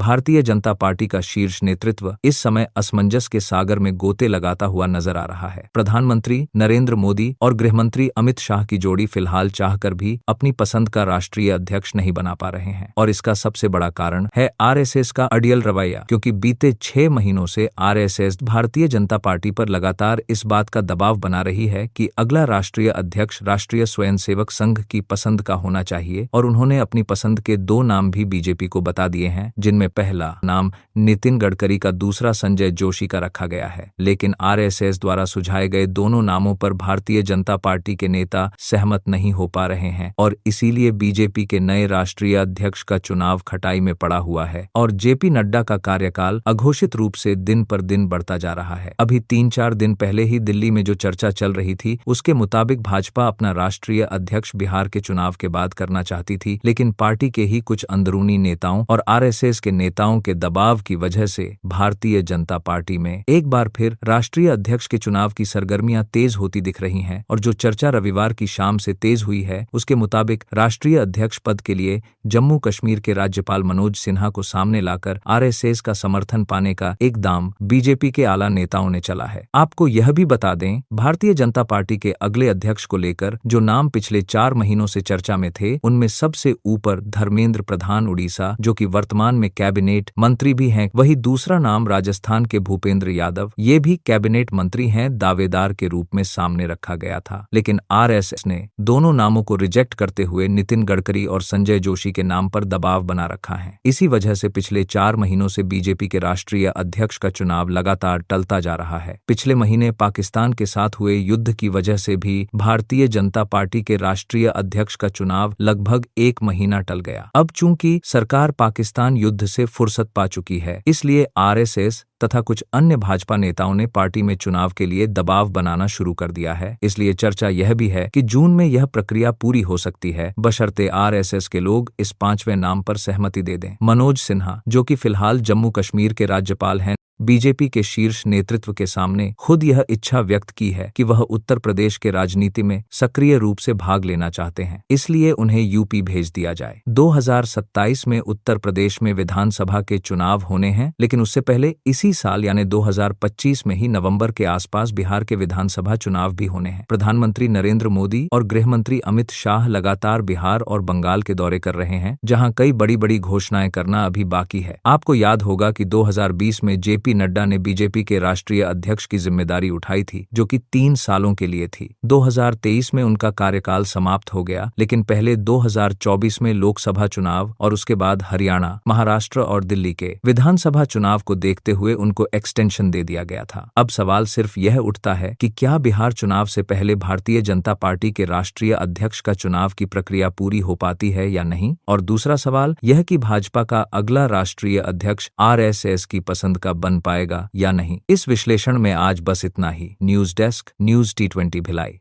Bharatiya Janata party का शीर्ष नेतृत्व इस समय असमंजस के सागर में गोते लगाता हुआ नजर आ रहा है। प्रधानमंत्री नरेंद्र मोदी और गृहमंत्री अमित शाह की जोड़ी फिलहाल चाहकर भी अपनी पसंद का राष्ट्रीय अध्यक्ष नहीं बना पा रहे हैं और इसका सबसे बड़ा कारण है आरएसएस का अड़ियल रवैया, क्योंकि बीते 6 महीनों से आरएसएस भारतीय जनता पार्टी पर लगातार इस बात का दबाव बना रही है कि अगला राष्ट्रीय अध्यक्ष राष्ट्रीय स्वयंसेवक संघ की पसंद का होना चाहिए और उन्होंने अपनी पसंद के 2 नाम भी बीजेपी को बता दिए हैं, जिनमें पहला नाम नितिन गडकरी का, दूसरा संजय जोशी का रखा गया है। लेकिन आरएसएस द्वारा सुझाए गए दोनों नामों पर भारतीय जनता पार्टी के नेता सहमत नहीं हो पा रहे हैं और इसीलिए बीजेपी के नए राष्ट्रीय अध्यक्ष का चुनाव खटाई में पड़ा हुआ है और जेपी नड्डा का कार्यकाल अघोषित रूप से दिन पर दिन बढ़ता जा रहा है। अभी 3-4 दिन पहले ही दिल्ली में जो चर्चा चल रही थी उसके मुताबिक भाजपा अपना राष्ट्रीय अध्यक्ष बिहार के चुनाव के बाद करना चाहती थी, लेकिन पार्टी के ही कुछ अंदरूनी नेताओं और आरएसएस के नेताओं के दबाव की वजह से भारतीय जनता पार्टी में एक बार फिर राष्ट्रीय अध्यक्ष के चुनाव की सरगर्मियां तेज होती दिख रही हैं और जो चर्चा रविवार की शाम से तेज हुई है उसके मुताबिक राष्ट्रीय अध्यक्ष पद के लिए जम्मू कश्मीर के राज्यपाल मनोज सिन्हा को सामने लाकर आरएसएस का समर्थन पाने का एक दांव बीजेपी के आला नेताओं ने चला है। आपको यह भी बता दें, भारतीय जनता पार्टी के अगले अध्यक्ष को लेकर जो नाम पिछले 4 महीनों से चर्चा में थे उनमें सबसे ऊपर धर्मेंद्र प्रधान उड़ीसा, जो कि वर्तमान में कैबिनेट मंत्री भी हैं, वही दूसरा नाम राजस्थान के भूपेंद्र यादव, ये भी कैबिनेट मंत्री हैं, दावेदार के रूप में सामने रखा गया था। लेकिन आरएसएस ने दोनों नामों को रिजेक्ट करते हुए नितिन गडकरी और संजय जोशी के नाम पर दबाव बना रखा है। इसी वजह से पिछले 4 महीनों से बीजेपी के राष्ट्रीय अध्यक्ष का चुनाव लगातार टलता जा रहा है। पिछले महीने पाकिस्तान के साथ हुए युद्ध की वजह से भी भारतीय जनता पार्टी के राष्ट्रीय अध्यक्ष का चुनाव लगभग 1 महीना टल गया। अब चूंकि सरकार पाकिस्तान युद्ध से फुर्सत पा चुकी है, इसलिए आरएसएस तथा कुछ अन्य भाजपा नेताओं ने पार्टी में चुनाव के लिए दबाव बनाना शुरू कर दिया है। इसलिए चर्चा यह भी है कि जून में यह प्रक्रिया पूरी हो सकती है, बशर्ते आरएसएस के लोग इस 5वें नाम पर सहमति दे दें। मनोज सिन्हा, जो कि फिलहाल जम्मू कश्मीर के राज्यपाल हैं, बीजेपी के शीर्ष नेतृत्व के सामने खुद यह इच्छा व्यक्त की है कि वह उत्तर प्रदेश के राजनीति में सक्रिय रूप से भाग लेना चाहते हैं, इसलिए उन्हें यूपी भेज दिया जाए। 2027 में उत्तर प्रदेश में विधानसभा के चुनाव होने हैं, लेकिन उससे पहले इसी साल यानी 2025 में ही नवंबर के आसपास बिहार के विधानसभा चुनाव भी होने हैं। प्रधानमंत्री नरेंद्र मोदी और गृहमंत्री अमित शाह लगातार बिहार और बंगाल के दौरे कर रहे हैं, जहां कई बड़ी बड़ी घोषणाएं करना अभी बाकी है। आपको याद होगा कि 2020 में जेपी नड्डा ने बीजेपी के राष्ट्रीय अध्यक्ष की जिम्मेदारी उठाई थी, जो कि 3 सालों के लिए थी। 2023 में उनका कार्यकाल समाप्त हो गया, लेकिन पहले 2024 में लोकसभा चुनाव और उसके बाद हरियाणा, महाराष्ट्र और दिल्ली के विधानसभा चुनाव को देखते हुए उनको एक्सटेंशन दे दिया गया था। अब सवाल सिर्फ यह उठता है कि क्या बिहार चुनाव से पहले भारतीय जनता पार्टी के राष्ट्रीय अध्यक्ष का चुनाव की प्रक्रिया पूरी हो पाती है या नहीं, और दूसरा सवाल यह कि भाजपा का अगला राष्ट्रीय अध्यक्ष आरएसएस की पसंद का बन पाएगा या नहीं। इस विश्लेषण में आज बस इतना ही। News desk, news T20 Bhilai.